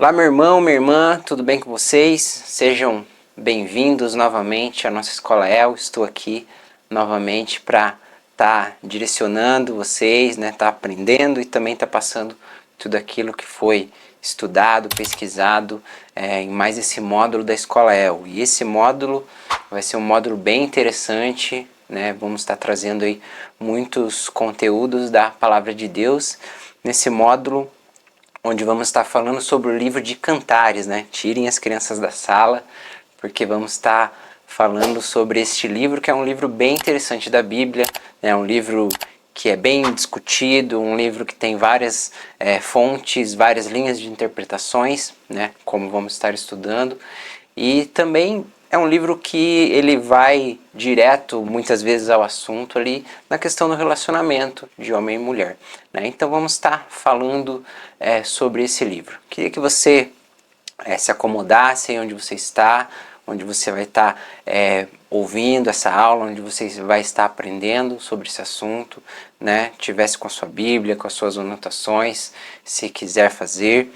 Olá, meu irmão, minha irmã, tudo bem com vocês? Sejam bem-vindos novamente à nossa Escola El. Estou aqui novamente para estar direcionando vocês, estar aprendendo e também estar passando tudo aquilo que foi estudado, pesquisado em mais esse módulo da Escola El. E esse módulo vai ser um módulo bem interessante, Vamos estar trazendo aí muitos conteúdos da Palavra de Deus nesse módulo, onde vamos estar falando sobre o livro de Cantares, Tirem as crianças da sala, porque vamos estar falando sobre este livro, que é um livro bem interessante da Bíblia, é um livro que é bem discutido, um livro que tem várias fontes, várias linhas de interpretações, como vamos estar estudando, e também é um livro que ele vai direto, muitas vezes, ao assunto ali, na questão do relacionamento de homem e mulher. Então vamos estar falando sobre esse livro. Queria que você se acomodasse onde você está, onde você vai estar ouvindo essa aula, onde você vai estar aprendendo sobre esse assunto, Tivesse com a sua Bíblia, com as suas anotações, se quiser fazer.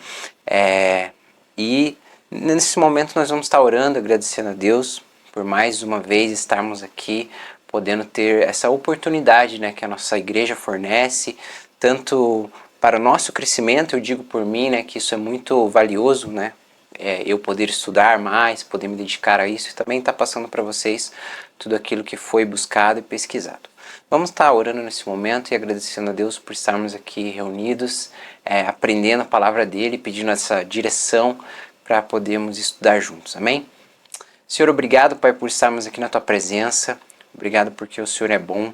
E nesse momento nós vamos estar orando, agradecendo a Deus por mais uma vez estarmos aqui, podendo ter essa oportunidade que a nossa igreja fornece, tanto para o nosso crescimento, eu digo por mim, que isso é muito valioso, eu poder estudar mais, poder me dedicar a isso e também estar passando para vocês tudo aquilo que foi buscado e pesquisado. Vamos estar orando nesse momento e agradecendo a Deus por estarmos aqui reunidos, aprendendo a palavra dele, pedindo essa direção para podermos estudar juntos, amém? Senhor, obrigado, Pai, por estarmos aqui na Tua presença, obrigado porque o Senhor é bom,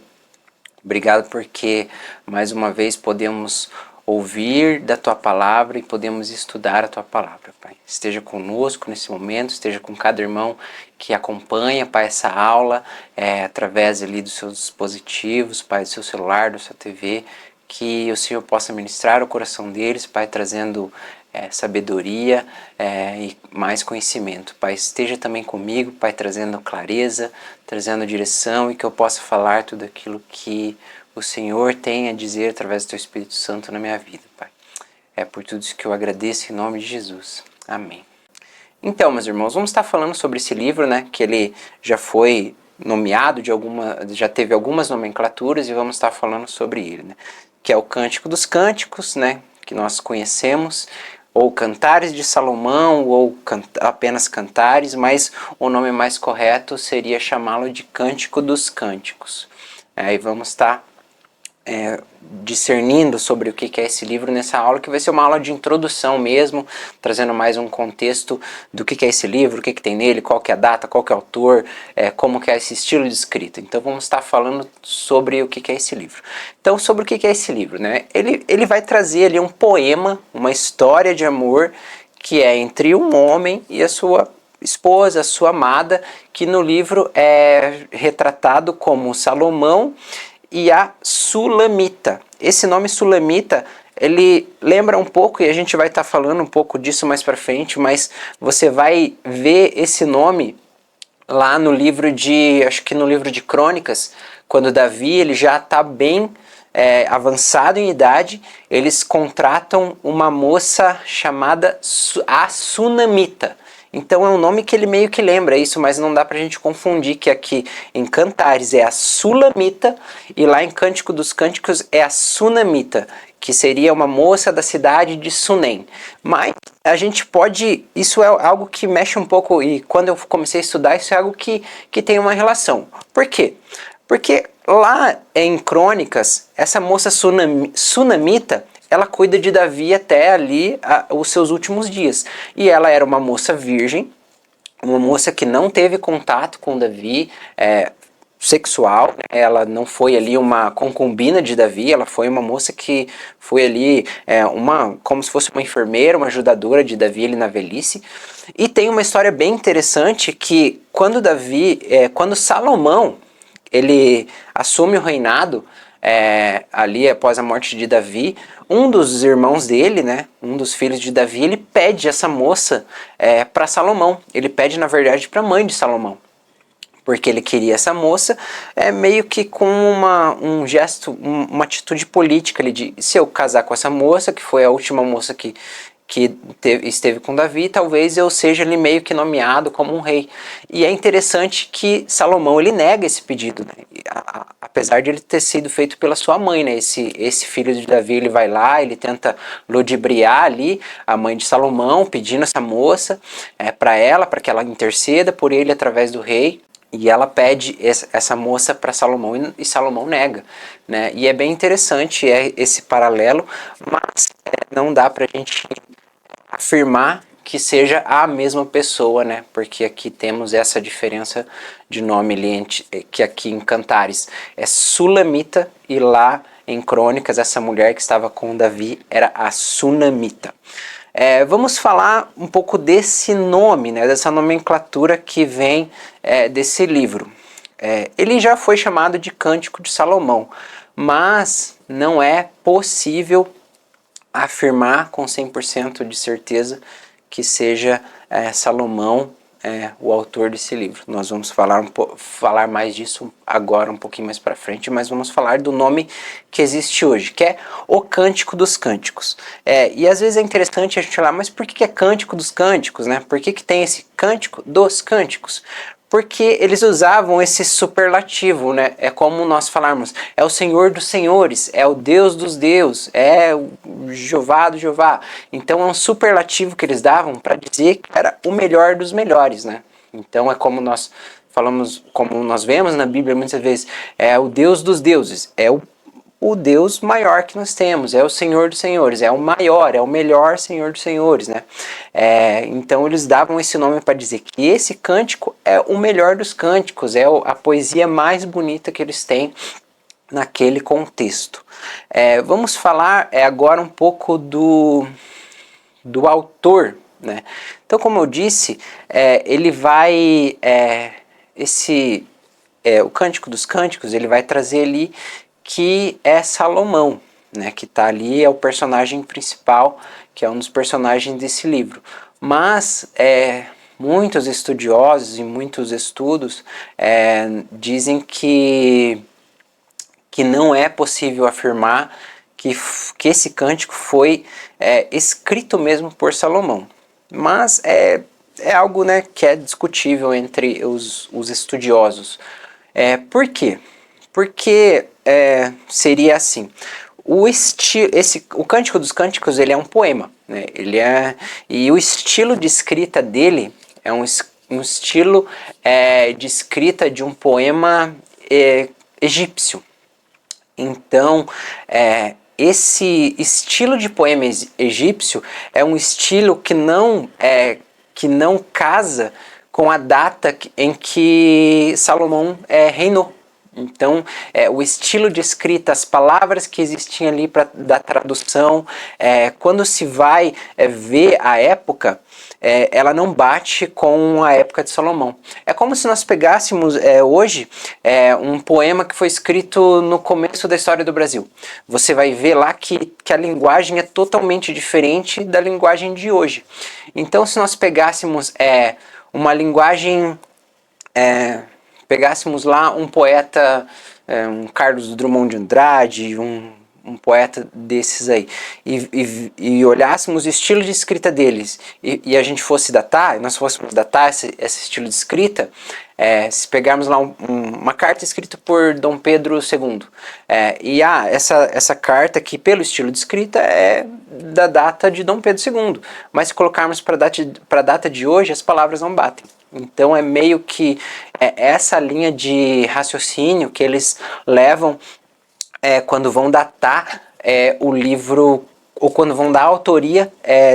obrigado porque mais uma vez podemos ouvir da Tua palavra e podemos estudar a Tua palavra, Pai. Esteja conosco nesse momento, esteja com cada irmão que acompanha, Pai, essa aula, através ali dos seus dispositivos, Pai, do seu celular, da sua TV, que o Senhor possa ministrar o coração deles, Pai, trazendo sabedoria e mais conhecimento. Pai, esteja também comigo, Pai, trazendo clareza, trazendo direção e que eu possa falar tudo aquilo que o Senhor tem a dizer através do Teu Espírito Santo na minha vida, Pai. É por tudo isso que eu agradeço em nome de Jesus. Amém. Então, meus irmãos, vamos estar falando sobre esse livro, que ele já foi nomeado, já teve algumas nomenclaturas e vamos estar falando sobre ele, que é o Cântico dos Cânticos, que nós conhecemos, ou Cantares de Salomão, ou apenas Cantares, mas o nome mais correto seria chamá-lo de Cântico dos Cânticos. Aí vamos estar discernindo sobre o que é esse livro nessa aula, que vai ser uma aula de introdução mesmo, trazendo mais um contexto do que é esse livro, o que tem nele, qual que é a data, qual que é o autor, como que é esse estilo de escrita. Então vamos estar falando sobre o que é esse livro. Então, sobre o que é esse livro, Ele vai trazer ali um poema, uma história de amor que é entre um homem e a sua esposa, a sua amada, que no livro é retratado como Salomão e a Sulamita. Esse nome Sulamita, ele lembra um pouco, e a gente vai estar falando um pouco disso mais para frente, mas você vai ver esse nome lá no livro acho que no livro de Crônicas, quando Davi ele já está bem avançado em idade, eles contratam uma moça chamada a Sunamita. Então é um nome que ele meio que lembra isso, mas não dá pra gente confundir que aqui em Cantares é a Sulamita e lá em Cântico dos Cânticos é a Sunamita, que seria uma moça da cidade de Sunem. Mas a gente pode, isso é algo que mexe um pouco, e quando eu comecei a estudar, isso é algo que tem uma relação. Por quê? Porque lá em Crônicas, essa moça Sunamita, ela cuida de Davi até ali os seus últimos dias. E ela era uma moça virgem, uma moça que não teve contato com Davi sexual. Ela não foi ali uma concubina de Davi, ela foi uma moça que foi ali como se fosse uma enfermeira, uma ajudadora de Davi ali na velhice. E tem uma história bem interessante que quando Salomão ele assume o reinado, ali após a morte de Davi, um dos irmãos dele, um dos filhos de Davi, ele pede essa moça para Salomão. Ele pede, na verdade, para a mãe de Salomão, porque ele queria essa moça meio que com um gesto, uma atitude política. Ele disse: se eu casar com essa moça, que foi a última moça que que esteve com Davi, talvez eu seja ali meio que nomeado como um rei. E é interessante que Salomão ele nega esse pedido, né? Apesar de ele ter sido feito pela sua mãe, né? Esse filho de Davi, ele vai lá, ele tenta ludibriar ali a mãe de Salomão, pedindo essa moça para que ela interceda por ele através do rei. E ela pede essa moça para Salomão e Salomão nega, né? E é bem interessante esse paralelo, mas não dá para a gente afirmar que seja a mesma pessoa, né? Porque aqui temos essa diferença de nome ali, que aqui em Cantares é Sulamita e lá em Crônicas essa mulher que estava com Davi era a Sunamita. Vamos falar um pouco desse nome, né, dessa nomenclatura que vem desse livro. Ele já foi chamado de Cântico de Salomão, mas não é possível afirmar com 100% de certeza que seja Salomão o autor desse livro. Nós vamos falar mais disso agora, um pouquinho mais para frente, mas vamos falar do nome que existe hoje, que é o Cântico dos Cânticos. E às vezes é interessante a gente falar, mas por que é Cântico dos Cânticos, né? Por que tem esse Cântico dos Cânticos? Porque eles usavam esse superlativo, né? É como nós falarmos, é o Senhor dos Senhores, é o Deus dos deuses, é o Jeová do Jeová. Então é um superlativo que eles davam para dizer que era o melhor dos melhores, né? Então é como nós falamos, como nós vemos na Bíblia muitas vezes, é o Deus dos deuses, é o Deus maior que nós temos, é o Senhor dos Senhores, é o maior, é o melhor Senhor dos Senhores, né? Então eles davam esse nome para dizer que esse cântico é o melhor dos cânticos, é a poesia mais bonita que eles têm naquele contexto. Vamos falar agora um pouco do autor, né? Então, como eu disse, ele vai o Cântico dos Cânticos, ele vai trazer ali que é Salomão, né, que está ali, é o personagem principal, que é um dos personagens desse livro. Mas muitos estudiosos e muitos estudos dizem que não é possível afirmar que esse cântico foi escrito mesmo por Salomão. Mas é algo, né, que é discutível entre os estudiosos. Por quê? Porque seria assim, o Cântico dos Cânticos ele é um poema, né? E o estilo de escrita dele é um estilo de escrita de um poema egípcio. Então, esse estilo de poema egípcio é um estilo que não casa com a data em que Salomão reinou. Então, o estilo de escrita, as palavras que existiam ali da tradução, quando se vai ver a época, ela não bate com a época de Salomão. É como se nós pegássemos hoje um poema que foi escrito no começo da história do Brasil. Você vai ver lá que a linguagem é totalmente diferente da linguagem de hoje. Então, se nós pegássemos uma linguagem... pegássemos lá um poeta, um Carlos Drummond de Andrade, um poeta desses aí, e olhássemos o estilo de escrita deles, e a gente fosse datar, nós fôssemos datar esse estilo de escrita, se pegarmos lá uma carta escrita por Dom Pedro II, essa carta aqui, pelo estilo de escrita, é da data de Dom Pedro II, mas se colocarmos para a data de hoje, as palavras não batem. Então é meio que essa linha de raciocínio que eles levam quando vão datar o livro, ou quando vão dar a autoria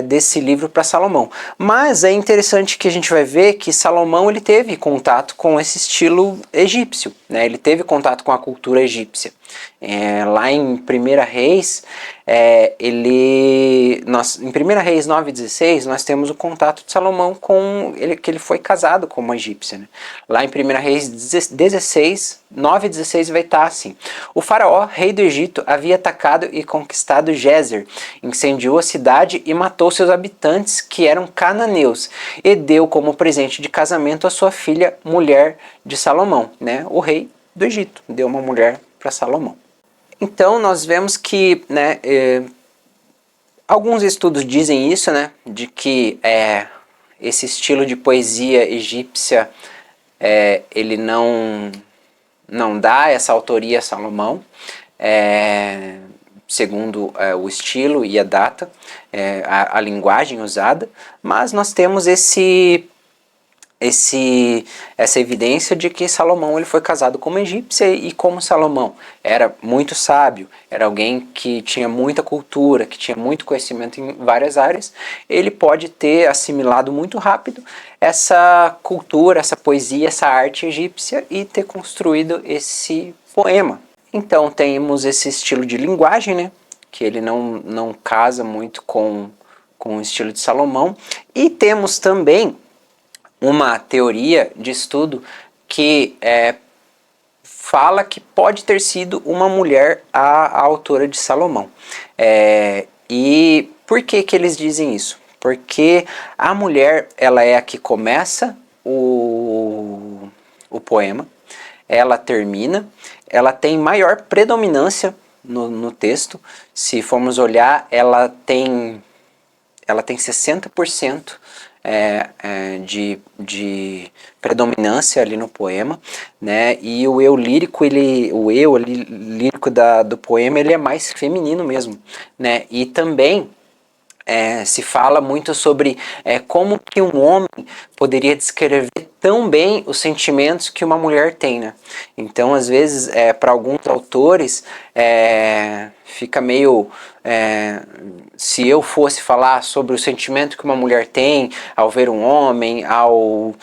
desse livro para Salomão. Mas é interessante que a gente vai ver que Salomão ele teve contato com esse estilo egípcio, né? Ele teve contato com a cultura egípcia. Lá em 1 Reis, em 1 Reis 9,16, nós temos o contato de Salomão que ele foi casado com uma egípcia, né? Lá em 1 Reis 16, 9,16 vai estar assim: o faraó, rei do Egito, havia atacado e conquistado Gézer, incendiou a cidade e matou seus habitantes, que eram cananeus, e deu como presente de casamento a sua filha, mulher de Salomão, né? O rei do Egito deu uma mulher para Salomão. Então nós vemos que, né, Alguns estudos dizem isso, né, de que esse estilo de poesia egípcia ele não dá essa autoria a Salomão, segundo o estilo e a data, a linguagem usada, mas nós temos essa evidência de que Salomão ele foi casado com uma egípcia, e como Salomão era muito sábio, era alguém que tinha muita cultura, que tinha muito conhecimento em várias áreas, ele pode ter assimilado muito rápido essa cultura, essa poesia, essa arte egípcia e ter construído esse poema. Então temos esse estilo de linguagem, né, que ele não casa muito com o estilo de Salomão, e temos também uma teoria de estudo que fala que pode ter sido uma mulher a autora de Salomão. E por que eles dizem isso? Porque a mulher ela é a que começa o poema, ela termina, ela tem maior predominância no texto. Se formos olhar, ela tem 60% de predominância ali no poema, né? E o eu lírico, lírico do poema, ele é mais feminino mesmo, né? E também se fala muito sobre como que um homem poderia descrever tão bem os sentimentos que uma mulher tem, né? Então, às vezes, para alguns autores, fica meio... se eu fosse falar sobre o sentimento que uma mulher tem ao ver um homem, ao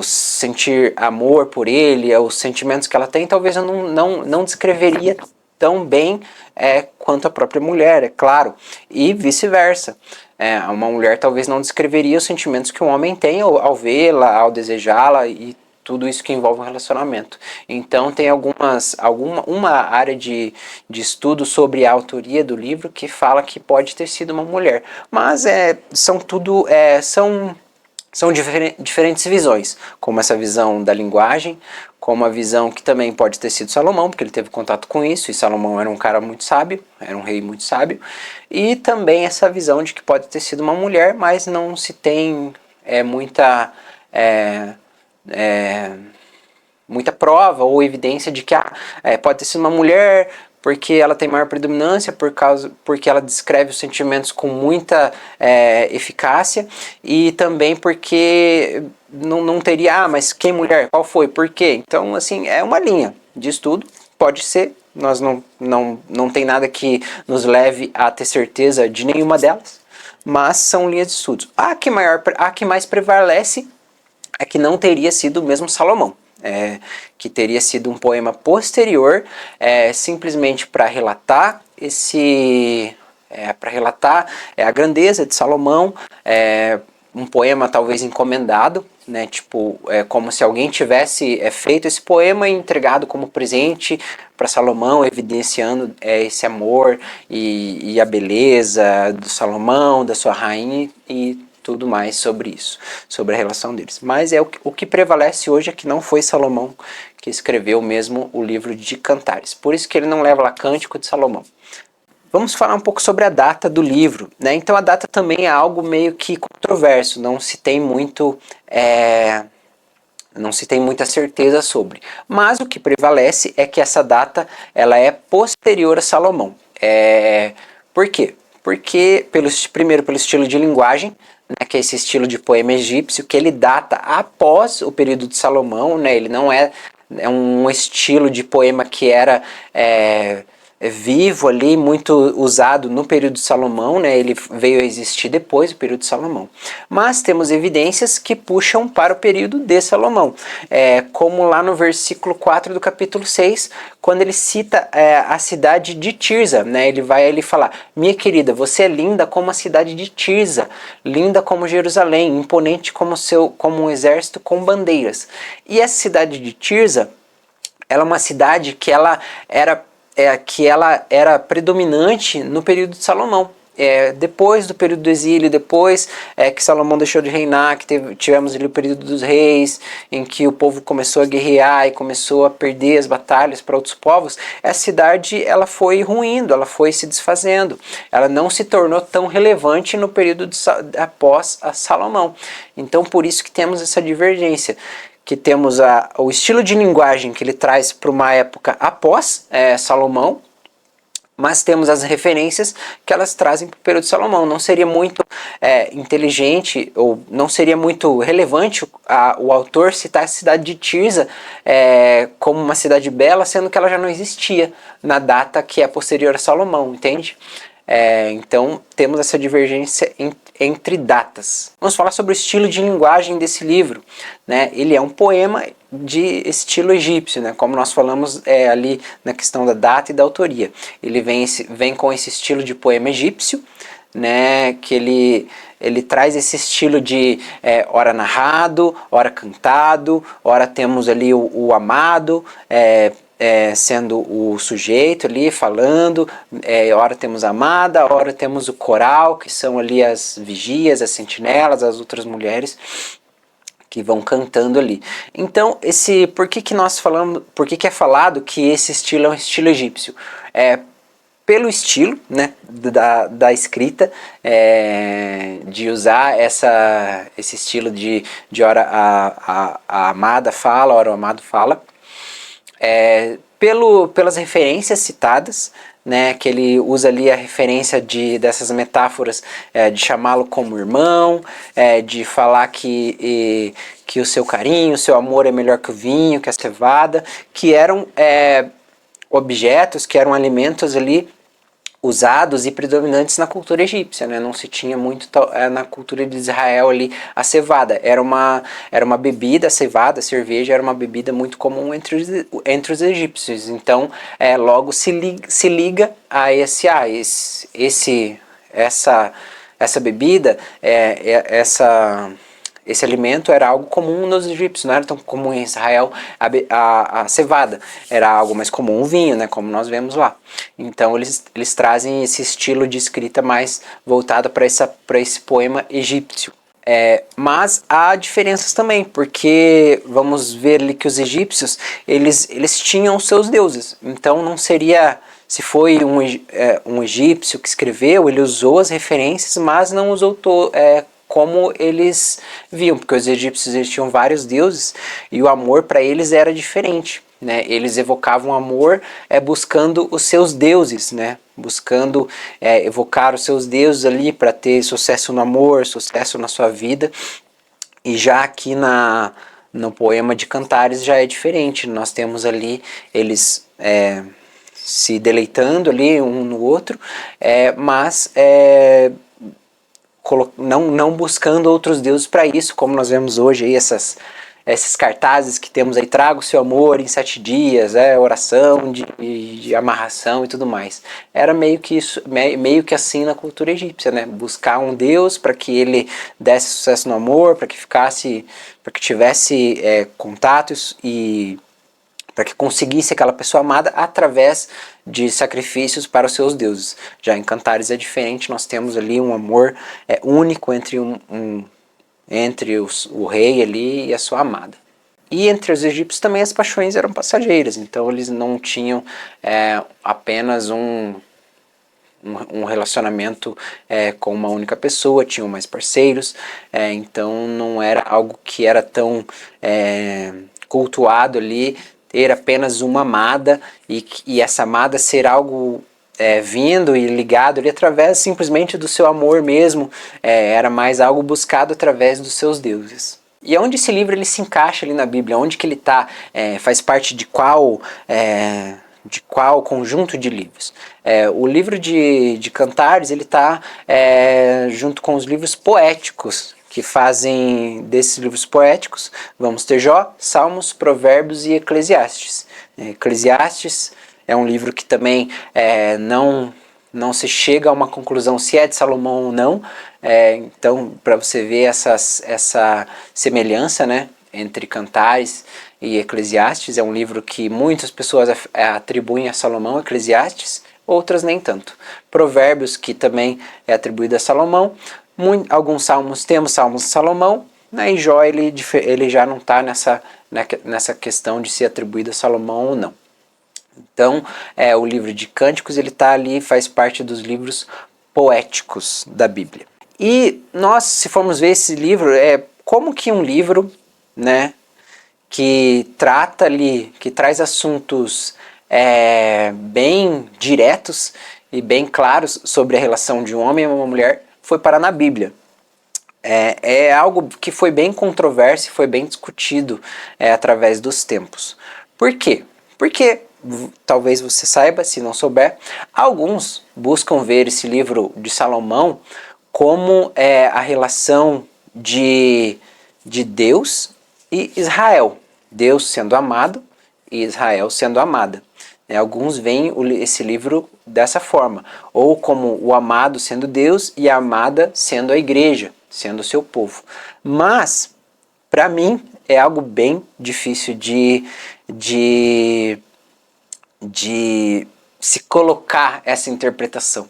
sentir amor por ele, os sentimentos que ela tem, talvez eu não descreveria tão bem quanto a própria mulher, é claro, e vice-versa. Uma mulher talvez não descreveria os sentimentos que um homem tem ao vê-la, ao desejá-la e tudo isso que envolve um relacionamento. Então tem uma área de estudo sobre a autoria do livro que fala que pode ter sido uma mulher, mas são diferentes visões, como essa visão da linguagem, como a visão que também pode ter sido Salomão, porque ele teve contato com isso, e Salomão era um cara muito sábio, era um rei muito sábio, e também essa visão de que pode ter sido uma mulher, mas não se tem muita prova ou evidência de que pode ter sido uma mulher porque ela tem maior predominância, porque ela descreve os sentimentos com muita eficácia, e também porque não teria, mas quem mulher? Qual foi? Por quê? Então, assim, é uma linha de estudo, pode ser, nós não tem nada que nos leve a ter certeza de nenhuma delas, mas são linhas de estudos. A que mais prevalece é que não teria sido mesmo Salomão. Que teria sido um poema posterior, simplesmente para relatar a grandeza de Salomão, um poema talvez encomendado, né, tipo, como se alguém tivesse feito esse poema e entregado como presente para Salomão, evidenciando esse amor e a beleza do Salomão, da sua rainha e tudo mais sobre isso, sobre a relação deles. Mas o que prevalece hoje é que não foi Salomão que escreveu mesmo o livro de Cantares. Por isso que ele não leva lá Cântico de Salomão. Vamos falar um pouco sobre a data do livro, né? Então a data também é algo meio que controverso, não se tem muita certeza sobre. Mas o que prevalece é que essa data ela é posterior a Salomão. Por quê? Porque, primeiro, pelo estilo de linguagem, né, que é esse estilo de poema egípcio, que ele data após o período de Salomão, né, ele não é um estilo de poema que era vivo ali, muito usado no período de Salomão, né? Ele veio a existir depois do período de Salomão. Mas temos evidências que puxam para o período de Salomão, como lá no versículo 4 do capítulo 6, quando ele cita a cidade de Tirza, né? Ele vai ali falar: minha querida, você é linda como a cidade de Tirza, linda como Jerusalém, imponente como um exército com bandeiras. E essa cidade de Tirza, ela é uma cidade que ela era predominante no período de Salomão. depois do período do exílio, depois que Salomão deixou de reinar, que tivemos ali o período dos reis, em que o povo começou a guerrear e começou a perder as batalhas para outros povos, essa cidade ela foi ruindo, ela foi se desfazendo, ela não se tornou tão relevante no período após a Salomão. Então por isso que temos essa divergência, que temos o estilo de linguagem que ele traz para uma época após Salomão, mas temos as referências que elas trazem para o período de Salomão. Não seria muito inteligente, ou não seria muito relevante o autor citar a cidade de Tirza como uma cidade bela, sendo que ela já não existia na data que é posterior a Salomão, entende? Então temos essa divergência entre datas. Vamos falar sobre o estilo de linguagem desse livro, né? Ele é um poema de estilo egípcio, né? Como nós falamos ali na questão da data e da autoria. Ele vem com esse estilo de poema egípcio, né? Que ele traz esse estilo de ora narrado, ora cantado, ora temos ali o amado, sendo o sujeito ali falando, ora temos a amada, ora temos o coral, que são ali as vigias, as sentinelas, as outras mulheres que vão cantando ali. Então, por que nós falamos, por que é falado que esse estilo é um estilo egípcio? Pelo estilo, né, da escrita, de usar esse estilo de hora a amada fala, hora o amado fala, pelas referências citadas, né, que ele usa ali a referência dessas metáforas, de chamá-lo como irmão, de falar que o seu carinho, o seu amor é melhor que o vinho, que a cevada, que eram objetos, que eram alimentos ali usados e predominantes na cultura egípcia, né? Não se tinha muito na cultura de Israel ali a cevada. Era uma bebida, a cevada, a cerveja, era uma bebida muito comum entre os egípcios. Então, logo se liga a essa bebida, esse alimento era algo comum nos egípcios, não era tão comum em Israel a cevada, era algo mais comum o vinho, né, como nós vemos lá. Então eles trazem esse estilo de escrita mais voltado para esse poema egípcio. Mas há diferenças também, porque vamos ver ali que os egípcios eles tinham os seus deuses, então não seria... Se foi um egípcio que escreveu, ele usou as referências, mas não usou como eles viam, porque os egípcios eles tinham vários deuses e o amor para eles era diferente, né? Eles evocavam amor buscando os seus deuses, né? Buscando evocar os seus deuses ali para ter sucesso no amor, sucesso na sua vida. E já aqui no poema de Cantares já é diferente, nós temos ali eles se deleitando ali um no outro, mas não buscando outros deuses para isso, como nós vemos hoje aí esses cartazes que temos aí, traga o seu amor em 7 dias, oração de amarração e tudo mais. Era meio que assim na cultura egípcia, né? Buscar um deus para que ele desse sucesso no amor, para que tivesse contatos e para que conseguisse aquela pessoa amada através de sacrifícios para os seus deuses. Já em Cantares é diferente, nós temos ali um amor único entre o rei ali e a sua amada. E entre os egípcios também as paixões eram passageiras, então eles não tinham apenas um relacionamento com uma única pessoa, tinham mais parceiros, então não era algo que era tão cultuado ali, ter apenas uma amada e essa amada ser algo vindo e ligado ali através simplesmente do seu amor mesmo, era mais algo buscado através dos seus deuses. E onde esse livro ele se encaixa ali na Bíblia? Onde que ele está? Faz parte de qual conjunto de livros? O livro de Cantares ele está junto com os livros poéticos, que fazem desses livros poéticos, vamos ter Jó, Salmos, Provérbios e Eclesiastes. Eclesiastes é um livro que também não se chega a uma conclusão se é de Salomão ou não, então para você ver essa semelhança, né, entre Cantares e Eclesiastes, é um livro que muitas pessoas atribuem a Salomão, Eclesiastes, outras nem tanto. Provérbios, que também é atribuído a Salomão, alguns salmos, temos salmos de Salomão, né, e Jó ele já não está nessa questão de ser atribuído a Salomão ou não. Então, o livro de Cânticos, ele está ali, faz parte dos livros poéticos da Bíblia. E nós, se formos ver esse livro, como que um livro, né, que trata ali, que traz assuntos bem diretos e bem claros sobre a relação de um homem e uma mulher, foi parar na Bíblia. É algo que foi bem controverso e foi bem discutido através dos tempos. Por quê? Porque, talvez você saiba, se não souber, alguns buscam ver esse livro de Salomão como a relação de Deus e Israel. Deus sendo amado e Israel sendo amada. Alguns veem esse livro dessa forma, ou como o amado sendo Deus e a amada sendo a igreja, sendo o seu povo. Mas, para mim, é algo bem difícil de se colocar essa interpretação,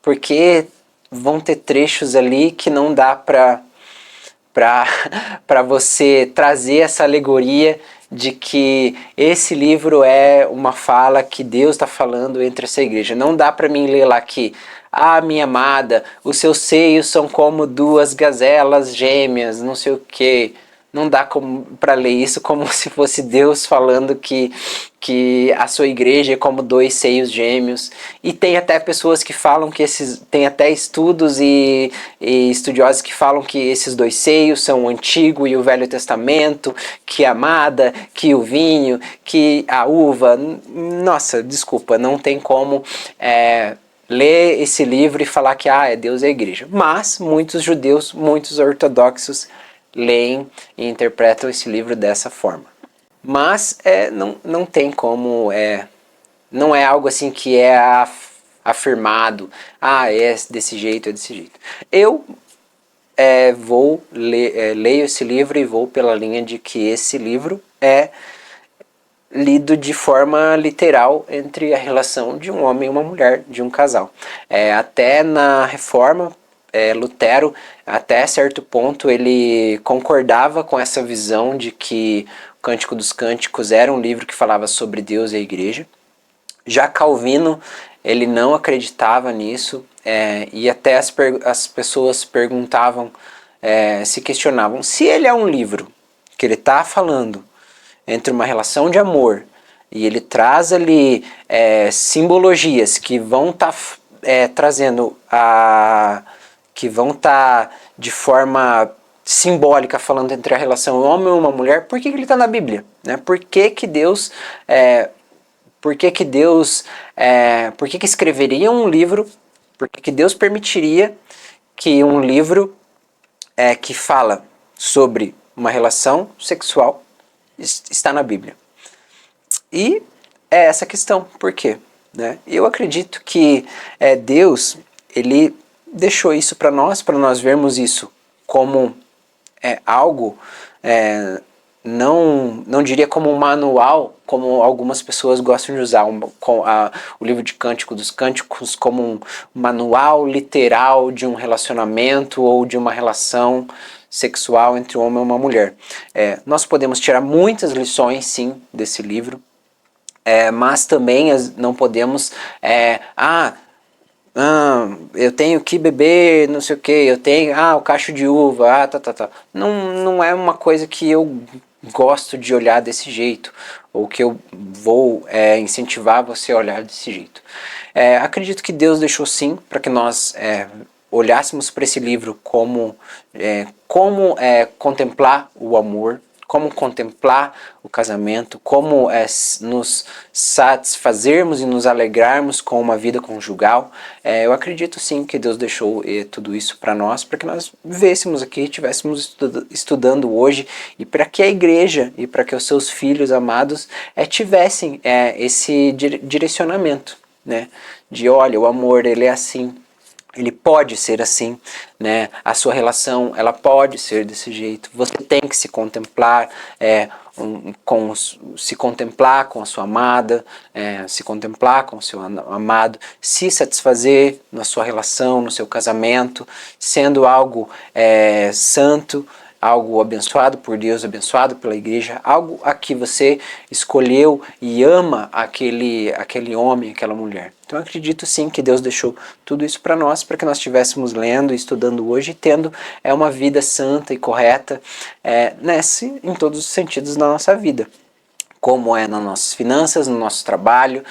porque vão ter trechos ali que não dá para você trazer essa alegoria de que esse livro é uma fala que Deus está falando entre essa igreja. Não dá para mim ler lá que, minha amada, os seus seios são como duas gazelas gêmeas, não sei o que. Não dá para ler isso como se fosse Deus falando que a sua igreja é como dois seios gêmeos. E tem até pessoas que falam que tem até estudos e estudiosos que falam que esses dois seios são o Antigo e o Velho Testamento, que a amada, que o vinho, que a uva. Nossa, desculpa, não tem como ler esse livro e falar que Deus é a igreja. Mas muitos judeus, muitos ortodoxos leem e interpretam esse livro dessa forma. Mas não tem como, não é algo assim que é afirmado, é desse jeito, é desse jeito. Eu leio esse livro e vou pela linha de que esse livro é lido de forma literal entre a relação de um homem e uma mulher, de um casal. Até na Reforma, Lutero, até certo ponto, ele concordava com essa visão de que o Cântico dos Cânticos era um livro que falava sobre Deus e a igreja. Já Calvino, ele não acreditava nisso, e até as pessoas perguntavam, se questionavam, se ele é um livro que ele está falando entre uma relação de amor e ele traz ali simbologias que vão estar trazendo que vão estar de forma simbólica falando entre a relação um homem e uma mulher, por que ele está na Bíblia? Né? Por que Deus escreveria um livro? Por que Deus permitiria que um livro que fala sobre uma relação sexual está na Bíblia? E é essa questão, por quê? Né? Eu acredito que Deus, ele deixou isso para nós vermos isso como algo, não diria como um manual, como algumas pessoas gostam de usar, o livro de Cântico dos Cânticos como um manual literal de um relacionamento ou de uma relação sexual entre um homem e uma mulher. Nós podemos tirar muitas lições, sim, desse livro, mas também não podemos eu tenho que beber não sei o que, eu tenho o cacho de uva, não é uma coisa que eu gosto de olhar desse jeito, ou que eu vou incentivar você a olhar desse jeito. Acredito que Deus deixou sim para que nós olhássemos para esse livro como contemplar o amor, como contemplar o casamento, como nos satisfazermos e nos alegrarmos com uma vida conjugal. Eu acredito sim que Deus deixou tudo isso para nós que nós vivêssemos aqui, estivéssemos estudando hoje, e para que a igreja e para que os seus filhos amados tivessem esse direcionamento, né? De olha, o amor ele é assim. ele pode ser assim, né? A sua relação, ela pode ser desse jeito. Você tem que se contemplar, se contemplar com a sua amada, se contemplar com o seu amado, se satisfazer na sua relação, no seu casamento, sendo algo santo, algo abençoado por Deus, abençoado pela igreja, algo a que você escolheu e ama aquele homem, aquela mulher. Então eu acredito sim que Deus deixou tudo isso para nós que nós estivéssemos lendo e estudando hoje e tendo uma vida santa e correta em todos os sentidos da nossa vida. Como é nas nossas finanças, no nosso trabalho,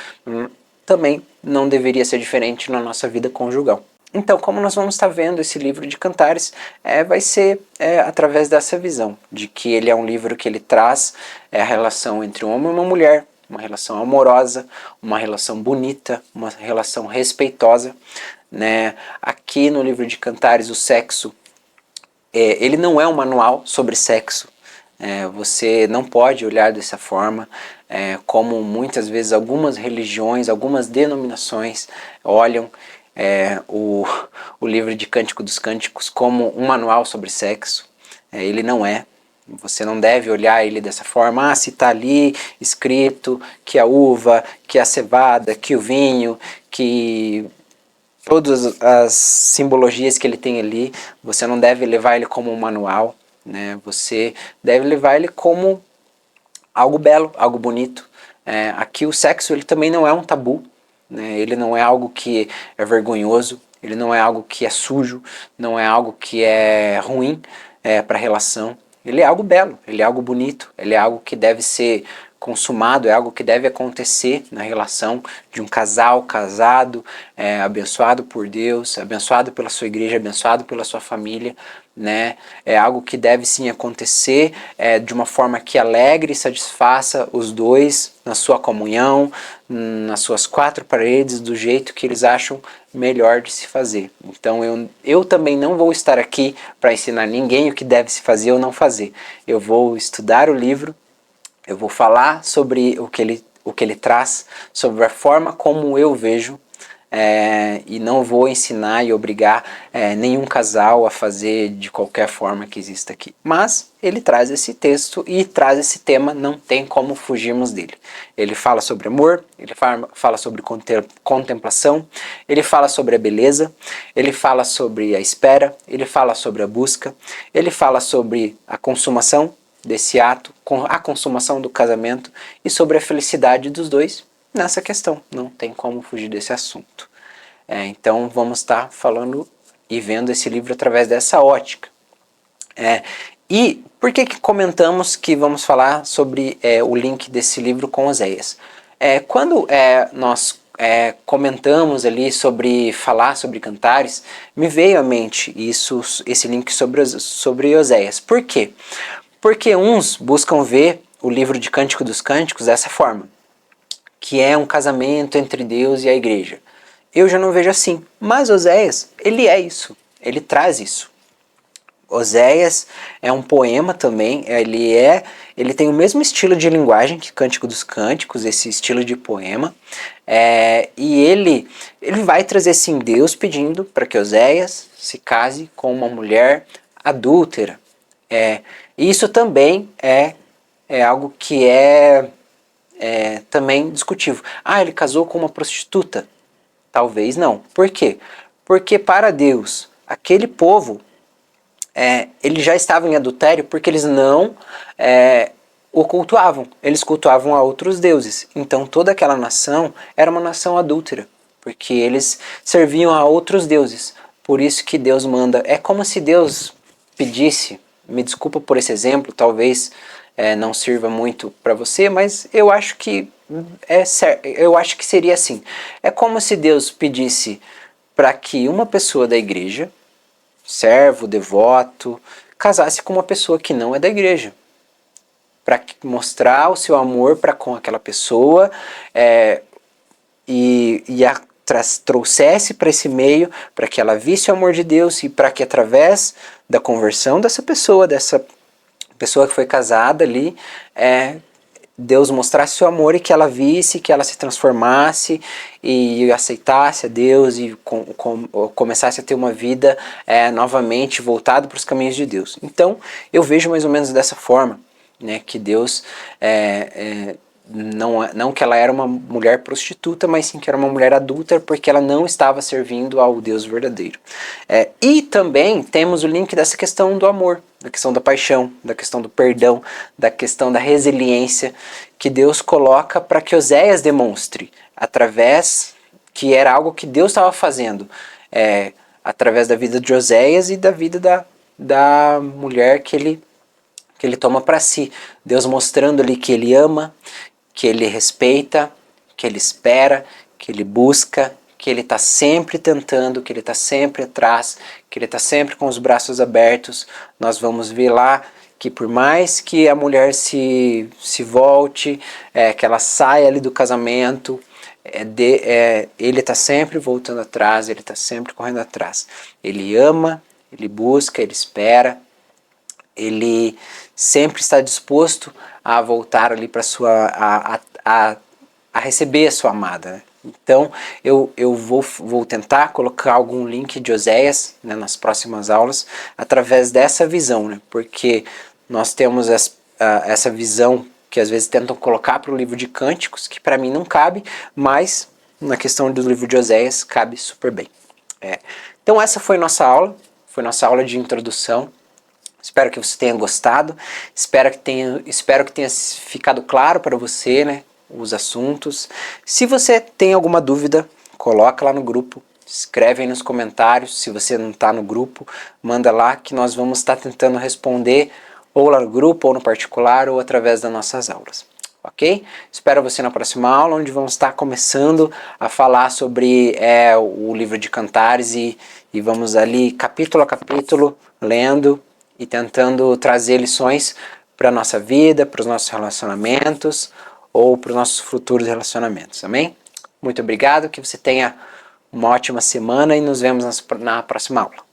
também não deveria ser diferente na nossa vida conjugal. Então, como nós vamos estar vendo esse livro de Cantares, vai ser através dessa visão, de que ele é um livro que ele traz a relação entre um homem e uma mulher, uma relação amorosa, uma relação bonita, uma relação respeitosa, né? Aqui no livro de Cantares, o sexo, ele não é um manual sobre sexo. Você não pode olhar dessa forma, como muitas vezes algumas religiões, algumas denominações olham o livro de Cântico dos Cânticos como um manual sobre sexo. Ele não é. Você não deve olhar ele dessa forma. Se está ali escrito que a uva, que a cevada, que o vinho, que todas as simbologias que ele tem ali, você não deve levar ele como um manual, né? Você deve levar ele como algo belo, algo bonito. Aqui o sexo ele também não é um tabu, né? Ele não é algo que é vergonhoso, ele não é algo que é sujo, não é algo que é ruim para a relação. Ele é algo belo, ele é algo bonito, ele é algo que deve ser consumado, é algo que deve acontecer na relação de um casal casado, abençoado por Deus, abençoado pela sua igreja, abençoado pela sua família, né? É algo que deve sim acontecer de uma forma que alegre e satisfaça os dois na sua comunhão, nas suas quatro paredes, do jeito que eles acham melhor de se fazer. Então eu também não vou estar aqui para ensinar ninguém o que deve se fazer ou não fazer. Eu vou estudar o livro, eu vou falar sobre o que ele traz, sobre a forma como eu vejo, e não vou ensinar e obrigar nenhum casal a fazer de qualquer forma que exista aqui. Mas ele traz esse texto e traz esse tema, não tem como fugirmos dele. Ele fala sobre amor, ele fala sobre contemplação, ele fala sobre a beleza, ele fala sobre a espera, ele fala sobre a busca, ele fala sobre a consumação desse ato, a consumação do casamento e sobre a felicidade dos dois nessa questão. Não tem como fugir desse assunto. Então vamos estar falando e vendo esse livro através dessa ótica. E por que comentamos que vamos falar sobre o link desse livro com Oséias? Quando nós comentamos ali sobre falar sobre Cantares, me veio à mente esse link sobre Oséias. Por quê? Porque uns buscam ver o livro de Cântico dos Cânticos dessa forma, que é um casamento entre Deus e a igreja. Eu já não vejo assim, mas Oséias, ele é isso, ele traz isso. Oséias é um poema também, ele tem o mesmo estilo de linguagem que Cântico dos Cânticos, esse estilo de poema, e ele vai trazer sim Deus pedindo para que Oséias se case com uma mulher adúltera. Isso também é algo que é também discutível. Ele casou com uma prostituta? Talvez não. Por quê? Porque para Deus, aquele povo, ele já estava em adultério porque eles não o cultuavam. Eles cultuavam a outros deuses. Então toda aquela nação era uma nação adúltera, porque eles serviam a outros deuses. Por isso que Deus manda. É como se Deus pedisse, me desculpa por esse exemplo, talvez não sirva muito para você, mas eu acho que eu acho que seria assim. É como se Deus pedisse para que uma pessoa da igreja, servo, devoto, casasse com uma pessoa que não é da igreja, para mostrar o seu amor para com aquela pessoa e a trouxesse para esse meio, para que ela visse o amor de Deus e para que através da conversão dessa pessoa que foi casada ali, Deus mostrasse o amor e que ela visse, que ela se transformasse e aceitasse a Deus e começasse a ter uma vida novamente voltada para os caminhos de Deus. Então eu vejo mais ou menos dessa forma, né, que Deus não que ela era uma mulher prostituta, mas sim que era uma mulher adúltera, porque ela não estava servindo ao Deus verdadeiro. E também temos o link dessa questão do amor, da questão da paixão, da questão do perdão, da questão da resiliência, que Deus coloca para que Oséias demonstre, através, que era algo que Deus estava fazendo, através da vida de Oséias e da vida da mulher que ele toma para si. Deus mostrando ali que ele ama, que ele respeita, que ele espera, que ele busca, que ele está sempre tentando, que ele está sempre atrás, que ele está sempre com os braços abertos. Nós vamos ver lá que por mais que a mulher se volte, que ela saia ali do casamento, ele está sempre voltando atrás, ele está sempre correndo atrás. Ele ama, ele busca, ele espera, ele sempre está disposto a voltar ali para sua a receber a sua amada, né? Então eu vou tentar colocar algum link de Oséias, né, nas próximas aulas, através dessa visão, né? Porque nós temos essa visão que às vezes tentam colocar para o livro de Cânticos, que para mim não cabe, mas na questão do livro de Oséias cabe super bem. Então essa foi nossa aula de introdução. Espero que você tenha gostado, espero que tenha ficado claro para você, né, os assuntos. Se você tem alguma dúvida, coloca lá no grupo, escreve aí nos comentários. Se você não está no grupo, manda lá que nós vamos estar tentando responder ou lá no grupo, ou no particular, ou através das nossas aulas. Ok? Espero você na próxima aula, onde vamos estar começando a falar sobre o livro de Cantares e vamos ali capítulo a capítulo, lendo e tentando trazer lições para a nossa vida, para os nossos relacionamentos ou para os nossos futuros relacionamentos, amém? Muito obrigado, que você tenha uma ótima semana e nos vemos na próxima aula.